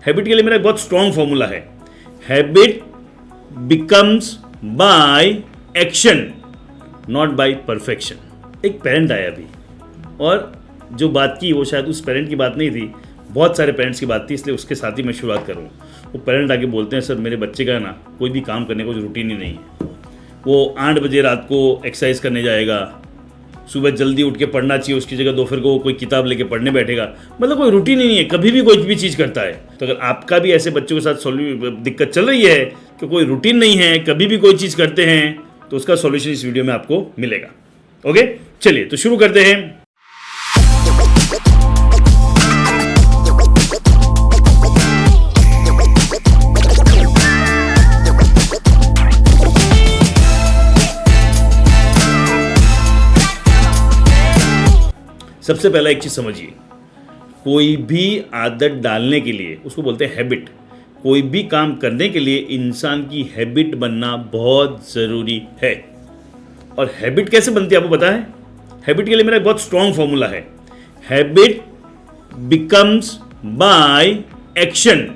Habit के लिए मेरा एक बहुत स्ट्रॉन्ग फॉर्मूला है, habit becomes by action not by perfection. एक पेरेंट आया अभी और जो बात की वो शायद उस पेरेंट की बात नहीं थी, बहुत सारे पेरेंट्स की बात थी, इसलिए उसके साथ ही मैं शुरुआत करूँ। वो पेरेंट आके बोलते हैं, सर मेरे बच्चे का ना कोई भी काम करने का कोई रूटीन ही नहीं है। वो 8 बजे रात को एक्सरसाइज करने जाएगा, सुबह जल्दी उठ के पढ़ना चाहिए, उसकी जगह दोपहर को कोई किताब लेके पढ़ने बैठेगा, मतलब कोई रूटीन ही नहीं है, कभी भी कोई भी चीज़ करता है। तो अगर आपका भी ऐसे बच्चों के साथ दिक्कत चल रही है कि कोई रूटीन नहीं है, कभी भी कोई चीज़ करते हैं, तो उसका सॉल्यूशन इस वीडियो में आपको मिलेगा। ओके, चलिए तो शुरू करते हैं। सबसे पहला एक चीज समझिए, कोई भी आदत डालने के लिए उसको बोलते हैं हैबिट। कोई भी काम करने के लिए इंसान की हैबिट बनना बहुत जरूरी है। और हैबिट कैसे बनती है आपको पता है? हैबिट के लिए मेरा एक बहुत स्ट्रॉन्ग फॉर्मूला है, habit becomes by action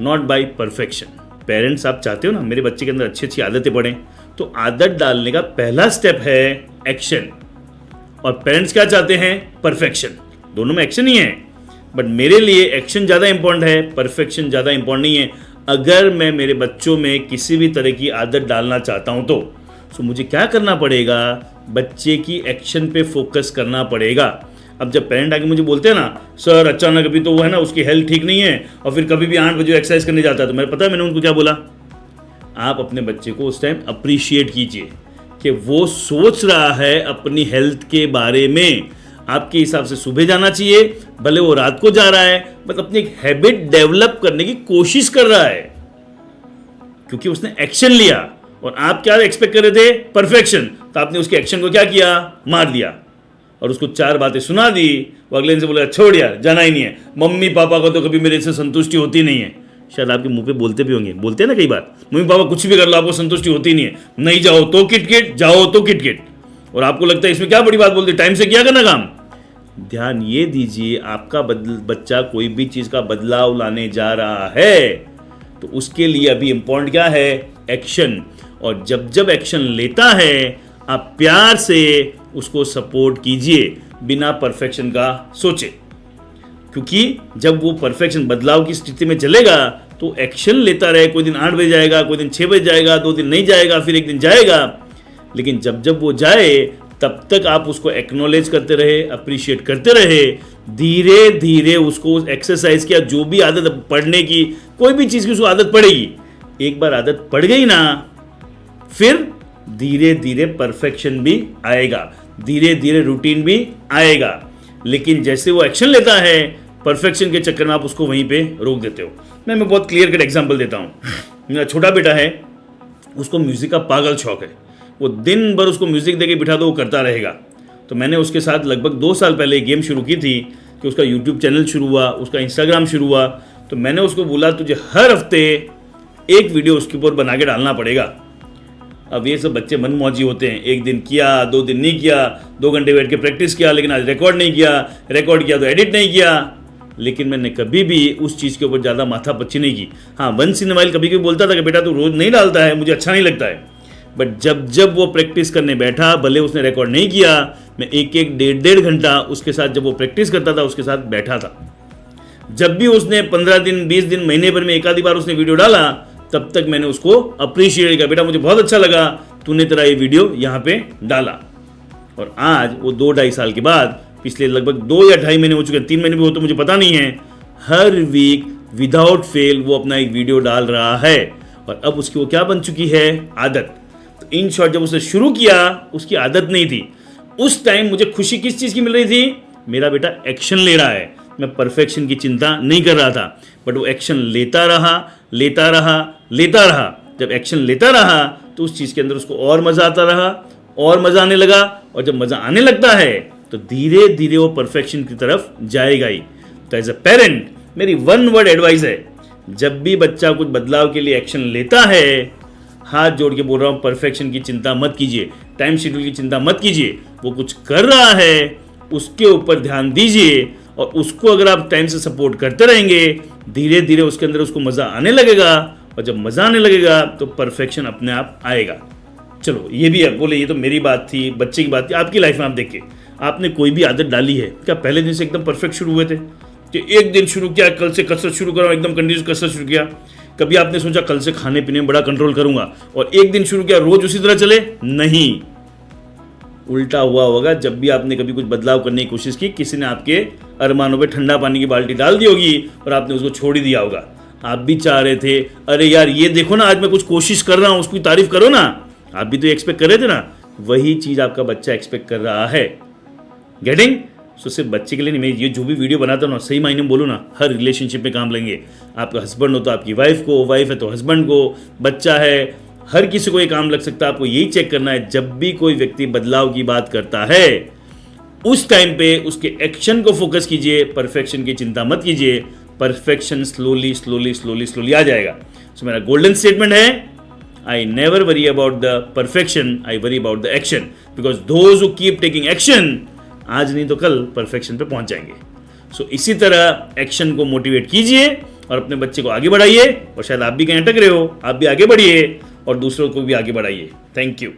not by perfection. Parents आप चाहते हो ना मेरे बच्चे के अंदर अच्छी अच्छी आदतें पड़ें, तो आदत डालने का पहला स्टेप है एक्शन। और पेरेंट्स क्या चाहते हैं? परफेक्शन। दोनों में एक्शन ही है, बट मेरे लिए एक्शन ज़्यादा इंपॉर्टेंट है, परफेक्शन ज़्यादा इंपॉर्टेंट नहीं है। अगर मैं मेरे बच्चों में किसी भी तरह की आदत डालना चाहता हूं तो मुझे क्या करना पड़ेगा? बच्चे की एक्शन पे फोकस करना पड़ेगा। अब जब पेरेंट आके मुझे बोलते हैं ना, सर अचानक अभी तो वो है ना उसकी हेल्थ ठीक नहीं है और फिर कभी भी 8 बजे एक्सरसाइज करने जाता है, तो मेरे पता है मैंने उनको क्या बोला? आप अपने बच्चे को उस टाइम अप्रिशिएट कीजिए कि वो सोच रहा है अपनी हेल्थ के बारे में। आपके हिसाब से सुबह जाना चाहिए, भले वो रात को जा रहा है, मतलब अपनी एक हैबिट डेवलप करने की कोशिश कर रहा है, क्योंकि उसने एक्शन लिया। और आप क्या एक्सपेक्ट कर रहे थे? परफेक्शन। तो आपने उसके एक्शन को क्या किया? मार दिया और उसको 4 बातें सुना दी। वो अगले दिन से बोला छोड़ यार, जाना ही नहीं है, मम्मी पापा को तो कभी मेरे से संतुष्टि होती नहीं है। शायद आपके मुंह पे बोलते भी होंगे, बोलते हैं ना कई बार, मम्मी पापा कुछ भी कर लो आपको संतुष्टि होती नहीं है, नहीं जाओ तो किटकिट, जाओ तो किटकिट। और आपको लगता है इसमें क्या बड़ी बात बोलते, टाइम से किया करना काम। ध्यान ये दीजिए, आपका बच्चा कोई भी चीज का बदलाव लाने जा रहा है तो उसके लिए अभी इंपॉर्टेंट क्या है? एक्शन। और जब जब एक्शन लेता है आप प्यार से उसको सपोर्ट कीजिए, बिना परफेक्शन का सोचे। क्योंकि जब वो परफेक्शन बदलाव की स्थिति में चलेगा तो एक्शन लेता रहे, कोई दिन 8 बजे जाएगा, कोई दिन 6 बजे जाएगा, 2 दिन नहीं जाएगा, फिर 1 दिन जाएगा, लेकिन जब जब वो जाए तब तक आप उसको एक्नॉलेज करते रहे, अप्रिशिएट करते रहे। धीरे धीरे उसको एक्सरसाइज की, जो भी आदत पढ़ने की, कोई भी चीज़ की उसको आदत पड़ेगी। एक बार आदत पड़ गई ना, फिर धीरे धीरे परफेक्शन भी आएगा, धीरे धीरे रूटीन भी आएगा। लेकिन जैसे वो एक्शन लेता है, परफेक्शन के चक्कर में आप उसको वहीं पे रोक देते हो। मैं बहुत क्लियर कट एग्जांपल देता हूँ। मेरा छोटा बेटा है, उसको म्यूज़िक का पागल शौक है, वो दिन भर उसको म्यूज़िक देके बिठा दो वो करता रहेगा। तो मैंने उसके साथ लगभग 2 साल पहले एक गेम शुरू की थी कि उसका यूट्यूब चैनल शुरू हुआ, उसका इंस्टाग्राम शुरू हुआ। तो मैंने उसको बोला तुझे हर हफ्ते एक वीडियो उसके ऊपर बना के डालना पड़ेगा। अब ये सब बच्चे मनमौजी होते हैं, 1 दिन किया, 2 दिन नहीं किया, 2 घंटे बैठ के प्रैक्टिस किया, लेकिन आज रिकॉर्ड नहीं किया, रिकॉर्ड किया तो एडिट नहीं किया। लेकिन मैंने कभी भी उस चीज़ के ऊपर ज़्यादा माथापच्ची नहीं की। हाँ, वंस इन वाइल कभी कभी बोलता था कि बेटा तू रोज़ नहीं डालता है, मुझे अच्छा नहीं लगता है। बट जब जब वो प्रैक्टिस करने बैठा, भले उसने रिकॉर्ड नहीं किया, मैं 1-1, 1.5 घंटा उसके साथ, जब वो प्रैक्टिस करता था उसके साथ बैठा था। जब भी उसने 15 दिन, 20 दिन, महीने भर में एक आधी बार उसने वीडियो डाला, तब तक मैंने उसको अप्रिशिएट किया, बेटा मुझे बहुत अच्छा लगा तूने तेरा ये वीडियो यहाँ पे डाला। और आज वो 2-2.5 साल के बाद, पिछले लगभग 2 या 2.5 महीने हो चुके हैं, 3 महीने भी हो तो मुझे पता नहीं है, हर वीक विदाउट फेल वो अपना एक वीडियो डाल रहा है। और अब उसकी वो क्या बन चुकी है? आदत। तो इन शॉर्ट, जब उसने शुरू किया उसकी आदत नहीं थी। उस टाइम मुझे खुशी किस चीज़ की मिल रही थी? मेरा बेटा एक्शन ले रहा है, मैं परफेक्शन की चिंता नहीं कर रहा था, बट वो एक्शन लेता रहा, लेता रहा, लेता रहा। जब एक्शन लेता रहा तो उस चीज़ के अंदर उसको और मज़ा आता रहा, और मज़ा आने लगा। और जब मज़ा आने लगता है तो धीरे धीरे वो परफेक्शन की तरफ जाएगा ही। तो एज अ पेरेंट मेरी 1 वर्ड एडवाइस है, जब भी बच्चा कुछ बदलाव के लिए एक्शन लेता है, हाथ जोड़ के बोल रहा हूँ, परफेक्शन की चिंता मत कीजिए, टाइम शेड्यूल की चिंता मत कीजिए। वो कुछ कर रहा है उसके ऊपर ध्यान दीजिए और उसको अगर आप टाइम से सपोर्ट करते रहेंगे, धीरे धीरे उसके अंदर उसको मज़ा आने लगेगा, और जब मज़ा आने लगेगा तो परफेक्शन अपने आप आएगा। चलो ये भी है, बोले ये तो मेरी बात थी, बच्चे की बात थी। आपकी लाइफ में आप देखिए, आपने कोई भी आदत डाली है क्या पहले दिन से एकदम परफेक्ट शुरू हुए थे कि एक दिन शुरू किया, कल से कसरत शुरू करो, एकदम कंटिन्यूस कसरत शुरू किया? कभी आपने सोचा कल से खाने पीने में बड़ा कंट्रोल करूंगा और एक दिन शुरू किया रोज उसी तरह चले? नहीं, उल्टा हुआ होगा। जब भी आपने कभी कुछ बदलाव करने की कोशिश की, किसी ने आपके अरमानों पे ठंडा पानी की बाल्टी डाल दी होगी और आपने उसको छोड़ ही दिया होगा। आप भी चाह रहे थे, अरे यार ये देखो ना, आज मैं कुछ कोशिश कर रहा हूं, उसकी तारीफ करो ना। आप भी तो एक्सपेक्ट कर रहे थे ना, वही चीज आपका बच्चा एक्सपेक्ट कर रहा है। गेटिंग? सो सिर्फ बच्चे के लिए नहीं, मैं ये जो भी वीडियो बनाता हूँ ना, सही मायने में बोलूँ ना, हर रिलेशनशिप में काम लेंगे। आपका हस्बैंड हो तो आपकी वाइफ को, वाइफ है तो हस्बैंड को, बच्चा है, हर किसी को ये काम लग सकता है। आपको यही चेक करना है, जब भी कोई व्यक्ति बदलाव की बात करता है उस टाइम पे उसके एक्शन को फोकस कीजिए, परफेक्शन की चिंता मत कीजिए। Perfection slowly slowly slowly slowly आ जाएगा। सो मेरा गोल्डन स्टेटमेंट है, I never worry about the perfection, I worry about the action, because those who keep taking action, आज नहीं तो कल परफेक्शन पे पहुंच जाएंगे। सो इसी तरह एक्शन को मोटिवेट कीजिए और अपने बच्चे को आगे बढ़ाइए, और शायद आप भी कहीं अटक रहे हो, आप भी आगे बढ़िए और दूसरों को भी आगे बढ़ाइए। Thank you.